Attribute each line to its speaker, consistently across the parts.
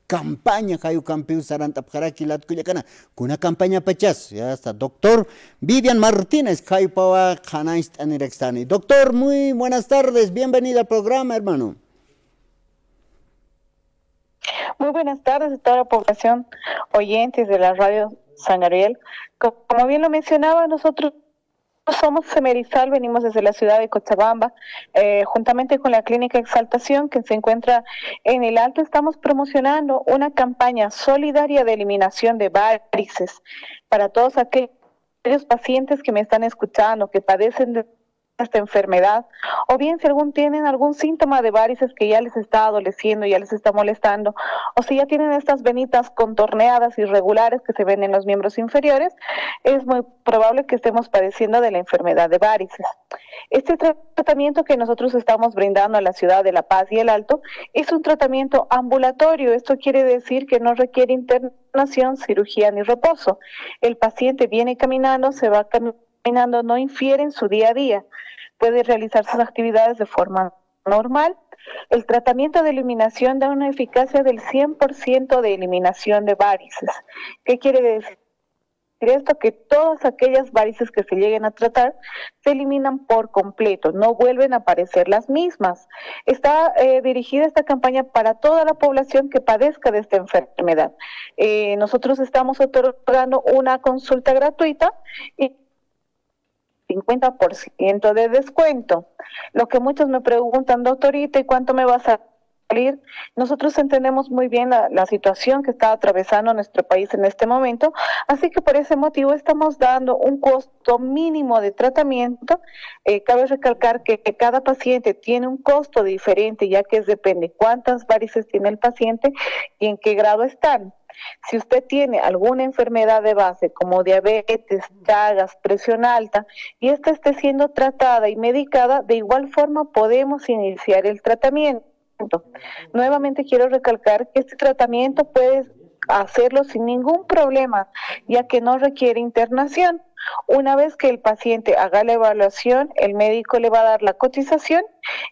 Speaker 1: campaña hayu campeón saranta jaraki lat kuyakana kuna campaña pachas ya está doctor Vivian Martínez hayu pawa janaist anirextani. Doctor, muy buenas tardes, bienvenido al programa, hermano.
Speaker 2: Muy buenas tardes a toda la población oyentes de la radio San Gabriel. Como bien lo mencionaba, nosotros somos Semerizal, venimos desde la ciudad de Cochabamba, juntamente con la Clínica Exaltación, que se encuentra en el Alto. Estamos promocionando una campaña solidaria de eliminación de varices para todos aquellos pacientes que me están escuchando, que padecen de esta enfermedad, o bien si tienen algún síntoma de varices que ya les está adoleciendo, ya les está molestando, o si ya tienen estas venitas contorneadas irregulares que se ven en los miembros inferiores, es muy probable que estemos padeciendo de la enfermedad de varices. Este tratamiento que nosotros estamos brindando a la ciudad de La Paz y el Alto es un tratamiento ambulatorio. Esto quiere decir que no requiere internación, cirugía ni reposo. El paciente viene caminando, se va caminando, no infiere en su día a día. Puede realizar sus actividades de forma normal. El tratamiento de eliminación da una eficacia del 100% de eliminación de varices. ¿Qué quiere decir esto? Que todas aquellas varices que se lleguen a tratar se eliminan por completo, no vuelven a aparecer las mismas. Está dirigida esta campaña para toda la población que padezca de esta enfermedad. Nosotros estamos otorgando una consulta gratuita y 50% de descuento. Lo que muchos me preguntan, doctorita, ¿y cuánto me va a salir? Nosotros entendemos muy bien la situación que está atravesando nuestro país en este momento, así que por ese motivo estamos dando un costo mínimo de tratamiento. Cabe recalcar que cada paciente tiene un costo diferente, ya que depende cuántas varices tiene el paciente y en qué grado están. Si usted tiene alguna enfermedad de base como diabetes, Chagas, presión alta, y esta esté siendo tratada y medicada, de igual forma podemos iniciar el tratamiento. Nuevamente quiero recalcar que este tratamiento puedes hacerlo sin ningún problema, ya que no requiere internación. Una vez que el paciente haga la evaluación, el médico le va a dar la cotización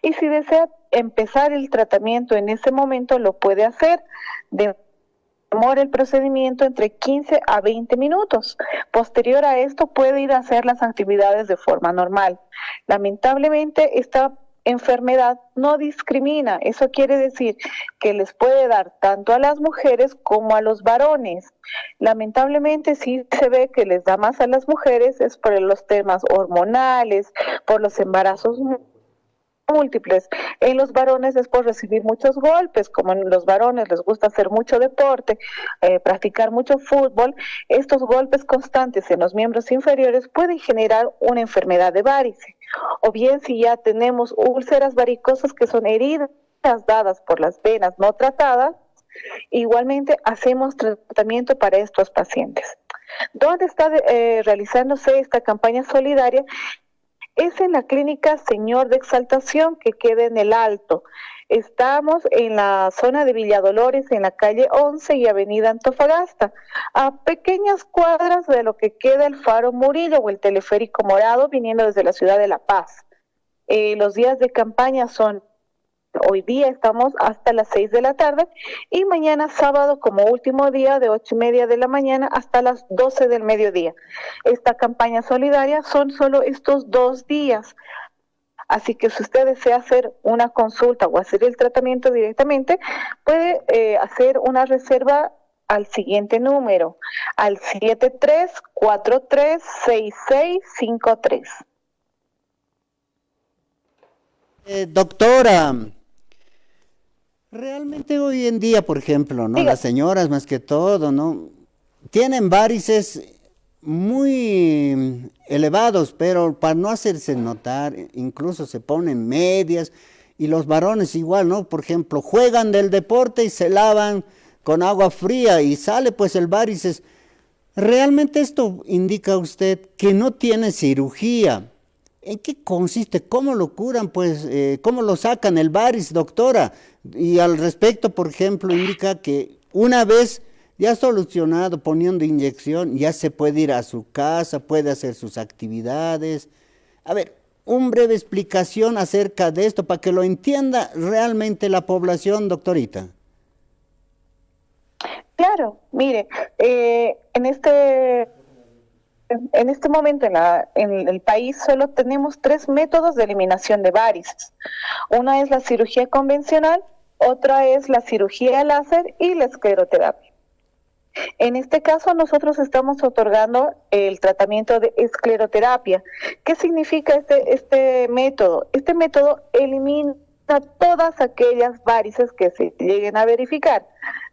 Speaker 2: y si desea empezar el tratamiento en ese momento lo puede hacer. Demora el procedimiento entre 15 a 20 minutos. Posterior a esto puede ir a hacer las actividades de forma normal. Lamentablemente esta enfermedad no discrimina. Eso quiere decir que les puede dar tanto a las mujeres como a los varones. Lamentablemente sí se ve que les da más a las mujeres, es por los temas hormonales, por los embarazos múltiples. En los varones es por recibir muchos golpes, como en los varones les gusta hacer mucho deporte, practicar mucho fútbol. Estos golpes constantes en los miembros inferiores pueden generar una enfermedad de varice. O bien si ya tenemos úlceras varicosas, que son heridas dadas por las venas no tratadas, igualmente hacemos tratamiento para estos pacientes. ¿Dónde está realizándose esta campaña solidaria? Es en la clínica Señor de Exaltación, que queda en el Alto. Estamos en la zona de Villa Dolores, en la calle 11 y avenida Antofagasta, a pequeñas cuadras de lo que queda el Faro Murillo o el teleférico morado, viniendo desde la ciudad de La Paz. Los días de campaña son: hoy día estamos hasta las 6 de la tarde y mañana sábado como último día de 8:30 de la mañana hasta las 12 del mediodía. Esta campaña solidaria son solo estos 2 días. Así que si usted desea hacer una consulta o hacer el tratamiento directamente, puede hacer una reserva al siguiente número, al 73436653.
Speaker 1: Doctora, realmente hoy en día, por ejemplo, ¿no?
Speaker 2: Diga.
Speaker 1: Las señoras más que todo, ¿no? Tienen varices muy elevados, pero para no hacerse notar, incluso se ponen medias, y los varones igual, ¿no? Por ejemplo, juegan del deporte y se lavan con agua fría y sale pues el varices. ¿Realmente esto indica usted que no tiene cirugía? ¿En qué consiste? ¿Cómo lo curan? Pues, ¿cómo lo sacan el varis, doctora? Y al respecto, por ejemplo, indica que una vez ya solucionado poniendo inyección, ya se puede ir a su casa, puede hacer sus actividades. A ver, un breve explicación acerca de esto para que lo entienda realmente la población, doctorita.
Speaker 2: Claro, mire, en este momento en el país solo tenemos tres métodos de eliminación de varices. Una es la cirugía convencional, otra es la cirugía láser y la escleroterapia. En este caso nosotros estamos otorgando el tratamiento de escleroterapia. ¿Qué significa este método? Este método elimina todas aquellas varices que se lleguen a verificar.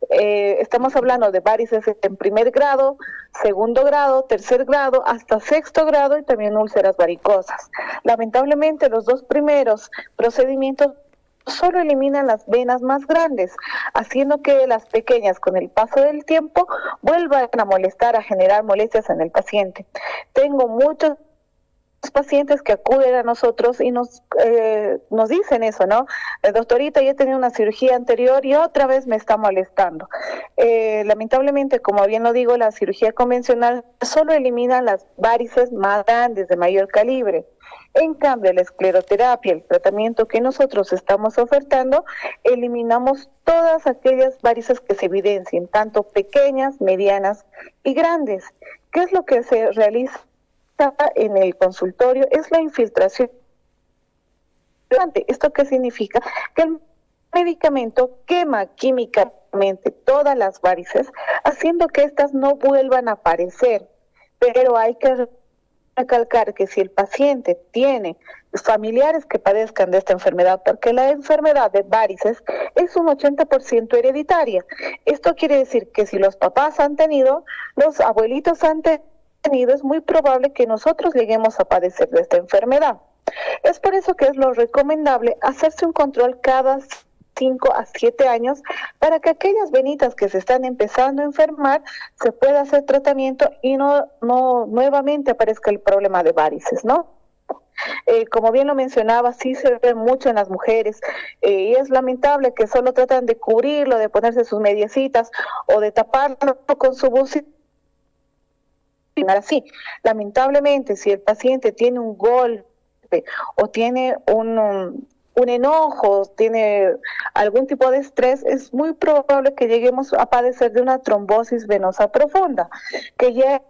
Speaker 2: Estamos hablando de varices en primer grado, segundo grado, tercer grado, hasta sexto grado y también úlceras varicosas. Lamentablemente los dos primeros procedimientos solo eliminan las venas más grandes, haciendo que las pequeñas con el paso del tiempo vuelvan a molestar, a generar molestias en el paciente. Tengo muchos pacientes que acuden a nosotros y nos dicen eso, ¿no? Doctorita, ya he tenido una cirugía anterior y otra vez me está molestando. Lamentablemente, como bien lo digo, la cirugía convencional solo elimina las varices más grandes, de mayor calibre. En cambio, la escleroterapia, el tratamiento que nosotros estamos ofertando, eliminamos todas aquellas varices que se evidencien, tanto pequeñas, medianas y grandes. ¿Qué es lo que se realiza en el consultorio? Es la infiltración. ¿Esto qué significa? Que el medicamento quema químicamente todas las varices, haciendo que éstas no vuelvan a aparecer. Pero hay que recalcar que si el paciente tiene familiares que padezcan de esta enfermedad, porque la enfermedad de varices es un 80% hereditaria. Esto quiere decir que si los papás han tenido, los abuelitos han tenido, es muy probable que nosotros lleguemos a padecer de esta enfermedad. Es por eso que es lo recomendable hacerse un control cada 5 a 7 años para que aquellas venitas que se están empezando a enfermar se pueda hacer tratamiento y no nuevamente aparezca el problema de varices, ¿no? Como bien lo mencionaba, sí se ve mucho en las mujeres y es lamentable que solo tratan de cubrirlo, de ponerse sus mediecitas o de taparlo con su bucina. Así, lamentablemente, si el paciente tiene un golpe o tiene un enojo, tiene algún tipo de estrés, es muy probable que lleguemos a padecer de una trombosis venosa profunda, que ya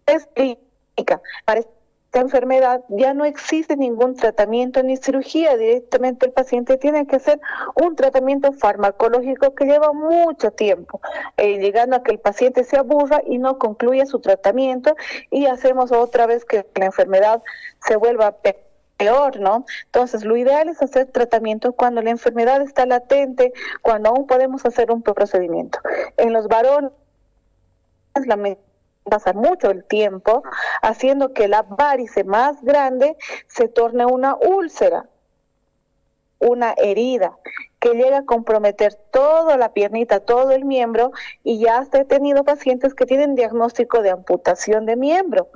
Speaker 2: es clínica. Para esta enfermedad ya no existe ningún tratamiento ni cirugía, directamente el paciente tiene que hacer un tratamiento farmacológico que lleva mucho tiempo, llegando a que el paciente se aburra y no concluya su tratamiento y hacemos otra vez que la enfermedad se vuelva peor, ¿no? Entonces, lo ideal es hacer tratamiento cuando la enfermedad está latente, cuando aún podemos hacer un procedimiento. En los varones, pasa mucho el tiempo, haciendo que la varice más grande se torne una úlcera, una herida, que llega a comprometer toda la piernita, todo el miembro, y ya hasta he tenido pacientes que tienen diagnóstico de amputación de miembro.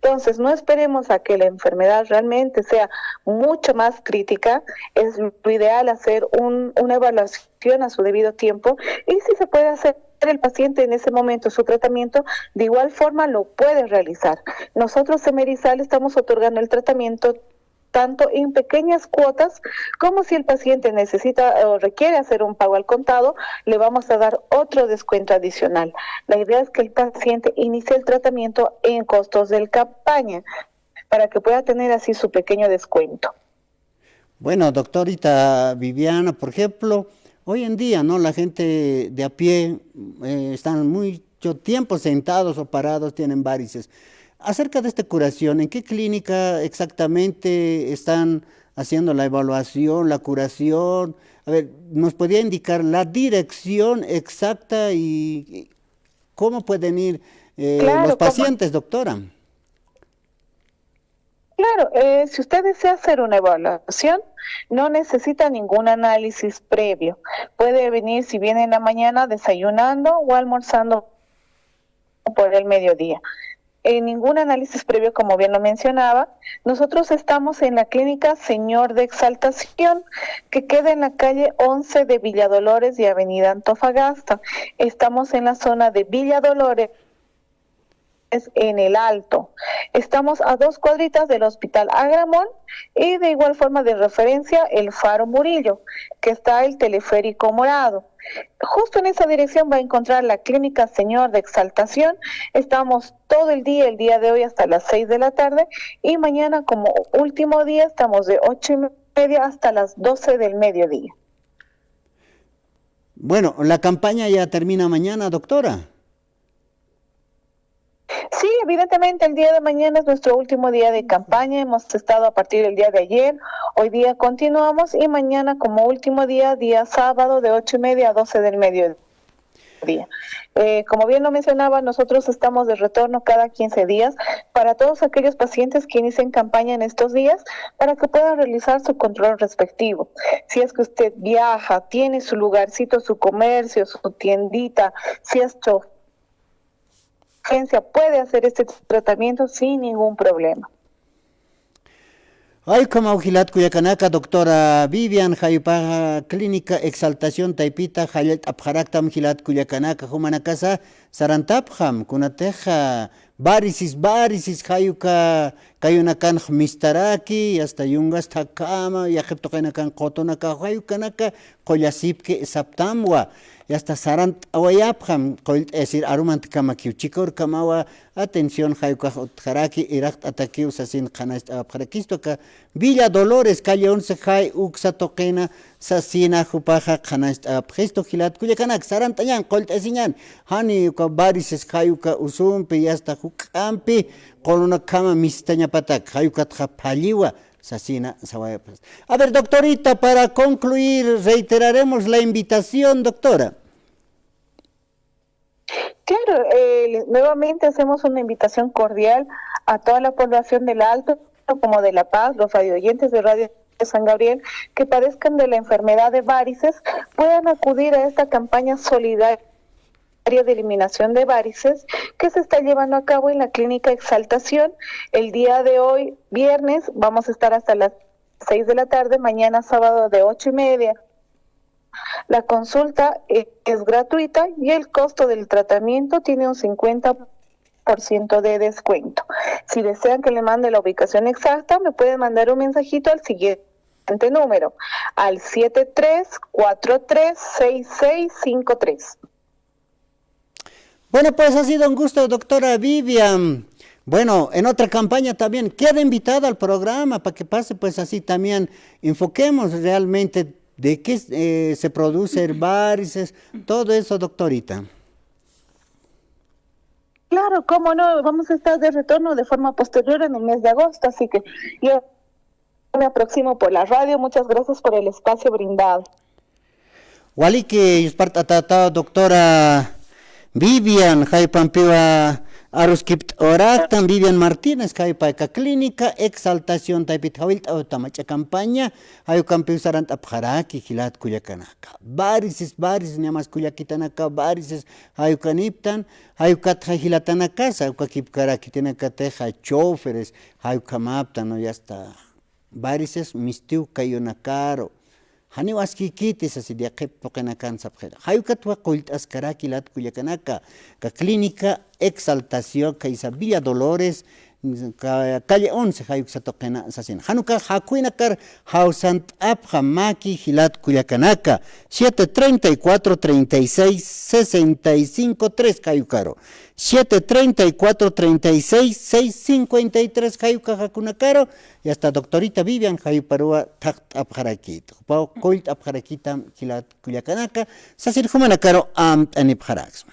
Speaker 2: Entonces, no esperemos a que la enfermedad realmente sea mucho más crítica. Es lo ideal hacer una evaluación a su debido tiempo, y si se puede hacer el paciente en ese momento su tratamiento, de igual forma lo puede realizar. Nosotros en Merizal estamos otorgando el tratamiento tanto en pequeñas cuotas, como si el paciente necesita o requiere hacer un pago al contado, le vamos a dar otro descuento adicional. La idea es que el paciente inicie el tratamiento en costos de campaña, para que pueda tener así su pequeño descuento.
Speaker 1: Bueno, doctorita Viviana, por ejemplo, hoy en día, ¿no? La gente de a pie están mucho tiempo sentados o parados, tienen varices. Acerca de esta curación, ¿en qué clínica exactamente están haciendo la evaluación, la curación? A ver, ¿nos podría indicar la dirección exacta y cómo pueden ir los pacientes, doctora?
Speaker 2: Claro, si usted desea hacer una evaluación, no necesita ningún análisis previo. Puede venir, si viene en la mañana, desayunando o almorzando por el mediodía. Ningún análisis previo, como bien lo mencionaba. Nosotros estamos en la clínica Señor de Exaltación, que queda en la calle 11 de Villa Dolores y Avenida Antofagasta. Estamos en la zona de Villa Dolores, en el Alto. Estamos a 2 cuadritas del Hospital Agramón y de igual forma de referencia el Faro Murillo, que está el teleférico morado. Justo en esa dirección va a encontrar la Clínica Señor de Exaltación. Estamos todo el día de hoy hasta las 6 de la tarde y mañana como último día estamos de 8:30 hasta las 12 del mediodía.
Speaker 1: Bueno, la campaña ya termina mañana, doctora.
Speaker 2: Sí, evidentemente el día de mañana es nuestro último día de campaña. Hemos estado a partir del día de ayer. Hoy día continuamos y mañana como último día, día sábado de 8:30 a 12 del mediodía. Como bien lo mencionaba, nosotros estamos de retorno cada 15 días para todos aquellos pacientes que inician campaña en estos días para que puedan realizar su control respectivo. Si es que usted viaja, tiene su lugarcito, su comercio, su tiendita, si es chofer, puede hacer este tratamiento sin ningún problema.
Speaker 1: Ay, como auxilat cuyacanaka, doctora Vivian, Jaipa Clínica Exaltación Taipita, Hayet Abharaktam Hilat cuyacanaka, Humanacasa, Sarantapjam, Kunateja, varices, Hayuka, Kayunakan Mistaraki, hasta Yungas Takama, Yajeptokenakan Kotonaka, Hayukanaka, Koyasipke Saptamwa. Y hasta Sarant Awayapjam, es decir, Arumant Kamakiuchikor Kamawa, atención, Hayuka Jaraki, Irakt Atakius, Asin Hanast Abharakistoka, Villa Dolores, calle 11, Hay Uxatokena, Sasina, Jupaja, Hanast Abhesto, Hilat, Kuyakanak, Sarantayan, Colt Esinyan, Hani, Varices, Hayuka Usumpi, y hasta Hukampi, con una cama mistaña patak, Hayuka Trapaliwa. Sasina, a ver, doctorita, para concluir, reiteraremos la invitación, doctora.
Speaker 2: Claro, nuevamente hacemos una invitación cordial a toda la población del Alto, como de La Paz, los radioyentes de Radio San Gabriel, que padezcan de la enfermedad de varices, puedan acudir a esta campaña solidaria de eliminación de varices que se está llevando a cabo en la Clínica Exaltación. El día de hoy, viernes, vamos a estar hasta las 6 de la tarde, mañana sábado de 8:30. La consulta es gratuita y el costo del tratamiento tiene un 50% de descuento. Si desean que le mande la ubicación exacta, me pueden mandar un mensajito al siguiente número, al 73436653.
Speaker 1: Bueno, pues ha sido un gusto, doctora Vivian. Bueno, en otra campaña también queda invitada al programa para que pase, pues así también enfoquemos realmente de qué se produce varices, todo eso, doctorita.
Speaker 2: Claro, cómo no, vamos a estar de retorno de forma posterior en el mes de agosto, así que yo me aproximo por la radio. Muchas gracias por el espacio brindado.
Speaker 1: Wali que doctora Vivian, Jaipampiwa Aruskipt Oraktan, Vivian Martínez, Jaipaika Clínica, Exaltación Taipit Hawilt Automacha Campaña, Hayukampi Sarant Abharaki, Hilat Kuyakanaka. Varices, Niamas Kuyakitanaka, varices, Hayukaniptan, Hayukat Hilatanakasa, Hayukakipkaraki, Tenakateja, choferes, Hayukamaptan, no ya está. Varices, Mistiu Kayunakaro. Hani waskikitis así de aquel pokenakan sabjera. Hayukatwa kult askaraki lat kuyakanaka. Ka Clínica Exaltación ka Isabilla Dolores calle 11 hayuk satokena sasin. Hanuka hakuinakar hausant abha maki hilat kuyakanaka 734 36 65 3 hayukaro. 734 36 653 hayuka hakunakaro y hasta doctorita Vivian hayuparua takt abharakito. Pau kolt abharakita hilat kuyakanaka sasin humanakaro amt anibharaksma.